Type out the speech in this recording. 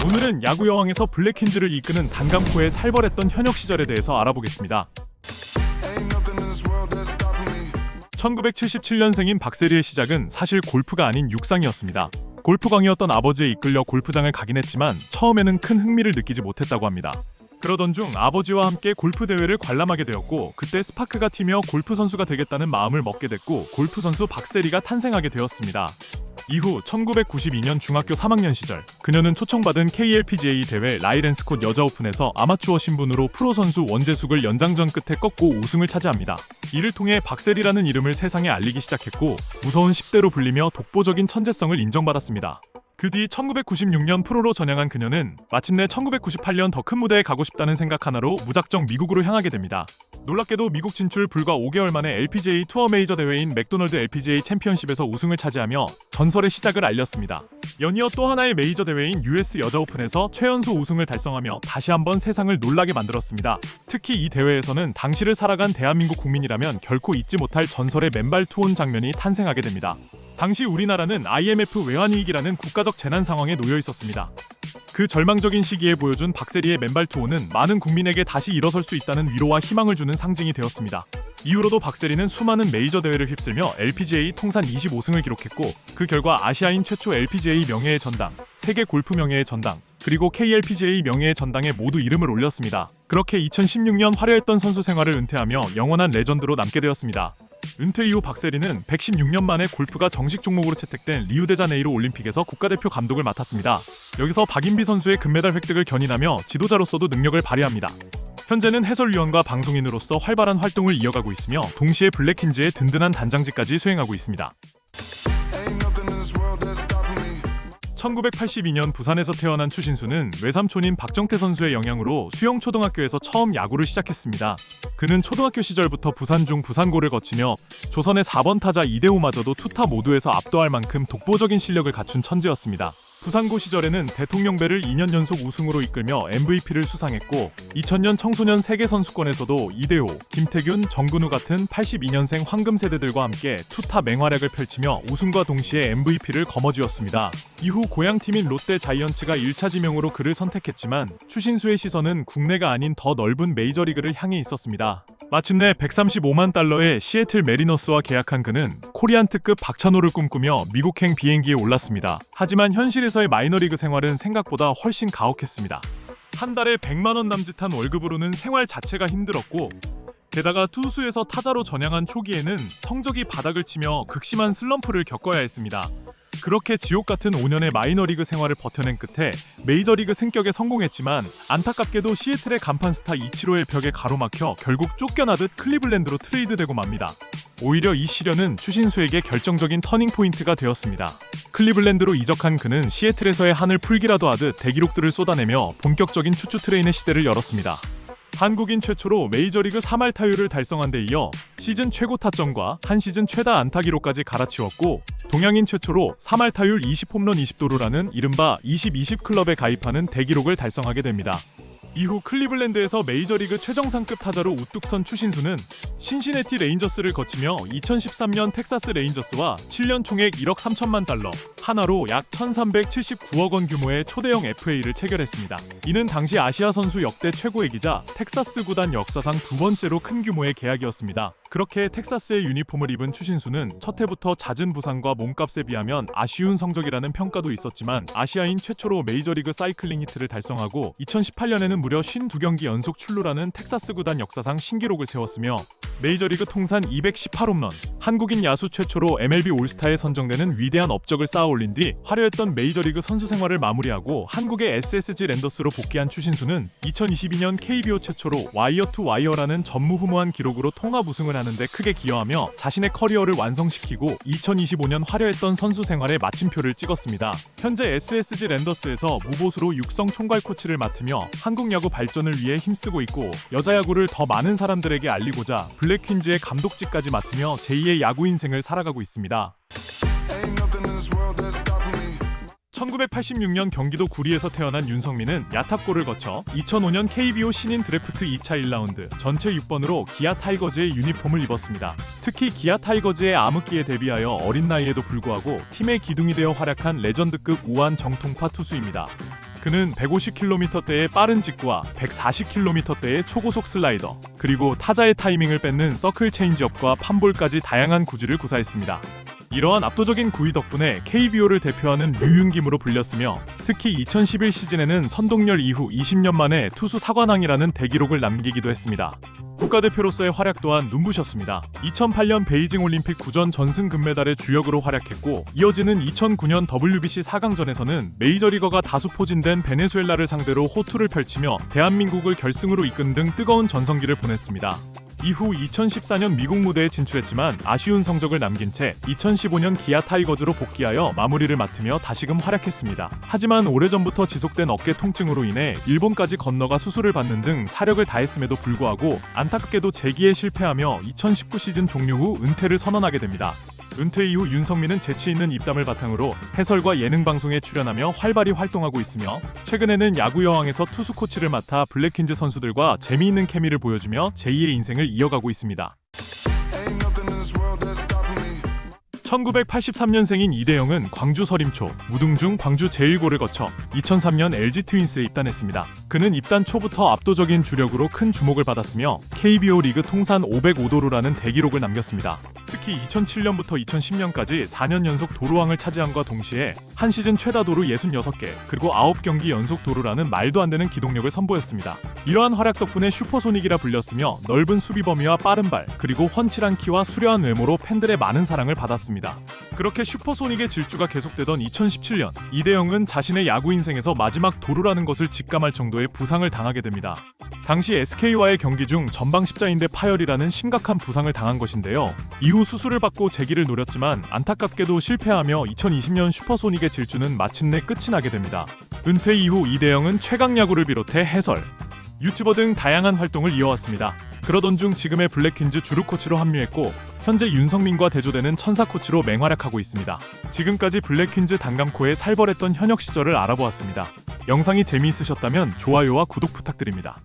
오늘은 야구 여왕에서 블랙퀸즈를 이끄는 단감코의 살벌했던 현역 시절에 대해서 알아보겠습니다. 1977년생인 박세리의 시작은 사실 골프가 아닌 육상이었습니다. 골프광이었던 아버지에 이끌려 골프장을 가긴 했지만 처음에는 큰 흥미를 느끼지 못했다고 합니다. 그러던 중 아버지와 함께 골프 대회를 관람하게 되었고, 그때 스파크가 튀며 골프 선수가 되겠다는 마음을 먹게 됐고 골프 선수 박세리가 탄생하게 되었습니다. 이후 1992년 중학교 3학년 시절, 그녀는 초청받은 KLPGA 대회 라이랜스콧 여자오픈에서 아마추어 신분으로 프로 선수 원재숙을 연장전 끝에 꺾고 우승을 차지합니다. 이를 통해 박세리라는 이름을 세상에 알리기 시작했고, 무서운 10대로 불리며 독보적인 천재성을 인정받았습니다. 그 뒤 1996년 프로로 전향한 그녀는 마침내 1998년 더 큰 무대에 가고 싶다는 생각 하나로 무작정 미국으로 향하게 됩니다. 놀랍게도 미국 진출 불과 5개월 만에 LPGA 투어 메이저 대회인 맥도널드 LPGA 챔피언십에서 우승을 차지하며 전설의 시작을 알렸습니다. 연이어 또 하나의 메이저 대회인 US 여자 오픈에서 최연소 우승을 달성하며 다시 한번 세상을 놀라게 만들었습니다. 특히 이 대회에서는 당시를 살아간 대한민국 국민이라면 결코 잊지 못할 전설의 맨발 투혼 장면이 탄생하게 됩니다. 당시 우리나라는 IMF 외환위기라는 국가적 재난 상황에 놓여 있었습니다. 그 절망적인 시기에 보여준 박세리의 맨발 투혼은 많은 국민에게 다시 일어설 수 있다는 위로와 희망을 주는 상징이 되었습니다. 이후로도 박세리는 수많은 메이저 대회를 휩쓸며 LPGA 통산 25승을 기록했고, 그 결과 아시아인 최초 LPGA 명예의 전당, 세계 골프 명예의 전당, 그리고 KLPGA 명예의 전당에 모두 이름을 올렸습니다. 그렇게 2016년 화려했던 선수 생활을 은퇴하며 영원한 레전드로 남게 되었습니다. 은퇴 이후 박세리는 116년 만에 골프가 정식 종목으로 채택된 리우데자네이루 올림픽에서 국가대표 감독을 맡았습니다. 여기서 박인비 선수의 금메달 획득을 견인하며 지도자로서도 능력을 발휘합니다. 현재는 해설위원과 방송인으로서 활발한 활동을 이어가고 있으며 동시에 블랙퀸즈의 든든한 단장직까지 수행하고 있습니다. 1982년 부산에서 태어난 추신수는 외삼촌인 박정태 선수의 영향으로 수영초등학교에서 처음 야구를 시작했습니다. 그는 초등학교 시절부터 부산중 부산고를 거치며 조선의 4번 타자 이대호마저도 투타 모두에서 압도할 만큼 독보적인 실력을 갖춘 천재였습니다. 부산고 시절에는 대통령배를 2년 연속 우승으로 이끌며 MVP를 수상했고, 2000년 청소년 세계선수권에서도 이대호, 김태균, 정근우 같은 82년생 황금 세대들과 함께 투타 맹활약을 펼치며 우승과 동시에 MVP를 거머쥐었습니다. 이후 고향팀인 롯데 자이언츠가 1차 지명으로 그를 선택했지만 추신수의 시선은 국내가 아닌 더 넓은 메이저리그를 향해 있었습니다. 마침내 135만 달러의 시애틀 메리너스와 계약한 그는 코리안 특급 박찬호를 꿈꾸며 미국행 비행기에 올랐습니다. 하지만 현실에서의 마이너리그 생활은 생각보다 훨씬 가혹했습니다. 한 달에 100만 원 남짓한 월급으로는 생활 자체가 힘들었고, 게다가 투수에서 타자로 전향한 초기에는 성적이 바닥을 치며 극심한 슬럼프를 겪어야 했습니다. 그렇게 지옥같은 5년의 마이너리그 생활을 버텨낸 끝에 메이저리그 승격에 성공했지만, 안타깝게도 시애틀의 간판 스타 이치로의 벽에 가로막혀 결국 쫓겨나듯 클리블랜드로 트레이드되고 맙니다. 오히려 이 시련은 추신수에게 결정적인 터닝포인트가 되었습니다. 클리블랜드로 이적한 그는 시애틀에서의 한을 풀기라도 하듯 대기록들을 쏟아내며 본격적인 추추 트레인의 시대를 열었습니다. 한국인 최초로 메이저리그 3할 타율을 달성한 데 이어 시즌 최고 타점과 한 시즌 최다 안타 기록까지 갈아치웠고, 동양인 최초로 3할 타율 20홈런 20도루라는 이른바 20-20 클럽에 가입하는 대기록을 달성하게 됩니다. 이후 클리블랜드에서 메이저리그 최정상급 타자로 우뚝 선 추신수는 신시내티 레인저스를 거치며 2013년 텍사스 레인저스와 7년 총액 1억 3천만 달러, 하나로 약 1379억 원 규모의 초대형 FA를 체결했습니다. 이는 당시 아시아 선수 역대 최고액이자 텍사스 구단 역사상 두 번째로 큰 규모의 계약이었습니다. 그렇게 텍사스의 유니폼을 입은 추신수는 첫 해부터 잦은 부상과 몸값에 비하면 아쉬운 성적이라는 평가도 있었지만, 아시아인 최초로 메이저리그 사이클링 히트를 달성하고 2018년에는 무려 52경기 연속 출루라는 텍사스 구단 역사상 신기록을 세웠으며, 메이저리그 통산 218홈런, 한국인 야수 최초로 MLB 올스타에 선정되는 위대한 업적을 쌓아올린 뒤 화려했던 메이저리그 선수 생활을 마무리하고 한국의 SSG 랜더스로 복귀한 추신수는 2022년 KBO 최초로 와이어 투 와이어라는 전무후무한 기록으로 통합 우승을 하는데 크게 기여하며 자신의 커리어를 완성시키고 2025년 화려했던 선수 생활에 마침표를 찍었습니다. 현재 SSG 랜더스에서 무보수로 육성 총괄 코치를 맡으며 한국 야구 발전을 위해 힘쓰고 있고, 여자 야구를 더 많은 사람들에게 알리고자 블랙퀸즈의 감독직까지 맡으며 제2의 야구 인생을 살아가고 있습니다. 1986년 경기도 구리에서 태어난 윤성민은 야탑고를 거쳐 2005년 KBO 신인 드래프트 2차 1라운드 전체 6번으로 기아 타이거즈의 유니폼을 입었습니다. 특히 기아 타이거즈의 암흑기에 대비하여 어린 나이에도 불구하고 팀의 기둥이 되어 활약한 레전드급 우한 정통파 투수입니다. 그는 150km대의 빠른 직구와 140km대의 초고속 슬라이더, 그리고 타자의 타이밍을 뺏는 서클 체인지업과 팜볼까지 다양한 구질을 구사했습니다. 이러한 압도적인 구위 덕분에 KBO를 대표하는 류윤김으로 불렸으며 특히 2011 시즌에는 선동열 이후 20년 만에 투수 사관왕이라는 대기록을 남기기도 했습니다. 국가대표로서의 활약 또한 눈부셨습니다. 2008년 베이징 올림픽 9전 전승 금메달의 주역으로 활약했고 이어지는 2009년 WBC 4강전에서는 메이저리거가 다수 포진된 베네수엘라를 상대로 호투를 펼치며 대한민국을 결승으로 이끈 등 뜨거운 전성기를 보냈습니다. 이후 2014년 미국 무대에 진출했지만 아쉬운 성적을 남긴 채 2015년 기아 타이거즈로 복귀하여 마무리를 맡으며 다시금 활약했습니다. 하지만 오래전부터 지속된 어깨 통증으로 인해 일본까지 건너가 수술을 받는 등 사력을 다했음에도 불구하고 안타깝게도 재기에 실패하며 2019 시즌 종료 후 은퇴를 선언하게 됩니다. 은퇴 이후 윤성민은 재치 있는 입담을 바탕으로 해설과 예능 방송에 출연하며 활발히 활동하고 있으며 최근에는 야구 여왕에서 투수 코치를 맡아 블랙퀸즈 선수들과 재미있는 케미를 보여주며 제2의 인생을 이어가고 있습니다. 1983년생인 이대영은 광주 서림초, 무등중 광주 제1고를 거쳐 2003년 LG 트윈스에 입단했습니다. 그는 입단 초부터 압도적인 주력으로 큰 주목을 받았으며 KBO 리그 통산 505도루라는 대기록을 남겼습니다. 특히 2007년부터 2010년까지 4년 연속 도루왕을 차지함과 동시에 한 시즌 최다 도루 66개, 그리고 9경기 연속 도루라는 말도 안 되는 기동력을 선보였습니다. 이러한 활약 덕분에 슈퍼소닉이라 불렸으며 넓은 수비 범위와 빠른 발, 그리고 훤칠한 키와 수려한 외모로 팬들의 많은 사랑을 받았습니다. 그렇게 슈퍼소닉의 질주가 계속되던 2017년, 이대영은 자신의 야구 인생에서 마지막 도루라는 것을 직감할 정도의 부상을 당하게 됩니다. 당시 SK와의 경기 중 전방 십자인대 파열이라는 심각한 부상을 당한 것인데요. 이후 수술을 받고 재기를 노렸지만 안타깝게도 실패하며 2020년 슈퍼소닉의 질주는 마침내 끝이 나게 됩니다. 은퇴 이후 이대영은 최강야구를 비롯해 해설, 유튜버 등 다양한 활동을 이어왔습니다. 그러던 중 지금의 블랙퀸즈 주루 코치로 합류했고 현재 윤성민과 대조되는 천사 코치로 맹활약하고 있습니다. 지금까지 블랙퀸즈 단감코의 살벌했던 현역 시절을 알아보았습니다. 영상이 재미있으셨다면 좋아요와 구독 부탁드립니다.